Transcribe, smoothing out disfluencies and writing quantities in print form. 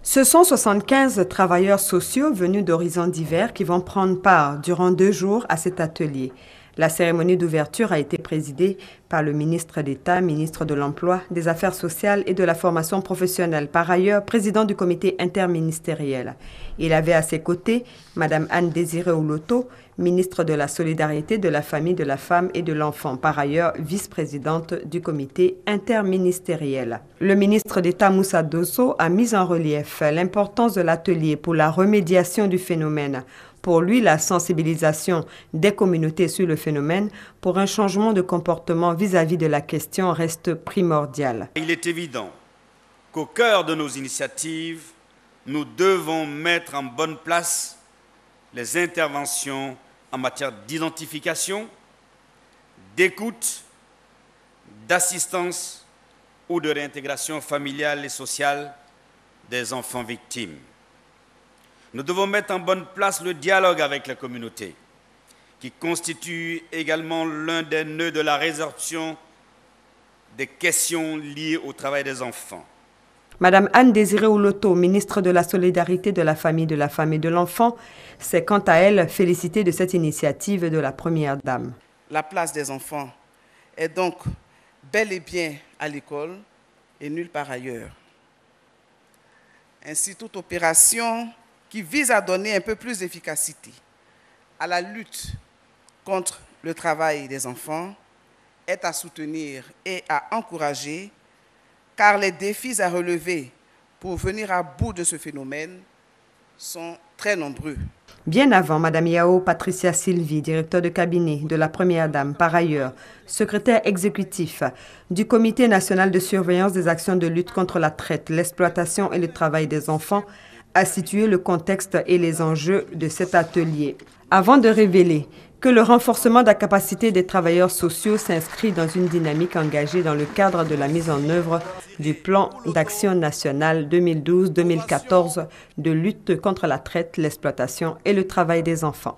Ce sont 75 travailleurs sociaux venus d'horizons divers qui vont prendre part durant 2 jours à cet atelier. La cérémonie d'ouverture a été présidée par le ministre d'État, ministre de l'Emploi, des Affaires sociales et de la formation professionnelle, par ailleurs président du comité interministériel. Il avait à ses côtés Mme Anne-Désirée Oloto, ministre de la Solidarité, de la Famille, de la Femme et de l'Enfant, par ailleurs vice-présidente du comité interministériel. Le ministre d'État Moussa Dosso a mis en relief l'importance de l'atelier pour la remédiation du phénomène. Pour lui, la sensibilisation des communautés sur le phénomène pour un changement de comportement vis-à-vis de la question reste primordiale. Il est évident qu'au cœur de nos initiatives, nous devons mettre en bonne place les interventions en matière d'identification, d'écoute, d'assistance ou de réintégration familiale et sociale des enfants victimes. Nous devons mettre en bonne place le dialogue avec les communautés, qui constitue également l'un des nœuds de la résorption des questions liées au travail des enfants. Madame Anne-Désirée Oloto, ministre de la Solidarité, de la Famille, de la Femme et de l'Enfant, s'est quant à elle félicitée de cette initiative de la Première Dame. La place des enfants est donc bel et bien à l'école et nulle part ailleurs. Ainsi, toute opération qui vise à donner un peu plus d'efficacité à la lutte contre le travail des enfants est à soutenir et à encourager, car les défis à relever pour venir à bout de ce phénomène sont très nombreux. Bien avant, Mme Yao Patricia Sylvie, directeur de cabinet de la Première Dame, par ailleurs, secrétaire exécutif du Comité national de surveillance des actions de lutte contre la traite, l'exploitation et le travail des enfants, a situé le contexte et les enjeux de cet atelier. Avant de révéler que le renforcement de la capacité des travailleurs sociaux s'inscrit dans une dynamique engagée dans le cadre de la mise en œuvre du plan d'action national 2012-2014 de lutte contre la traite, l'exploitation et le travail des enfants.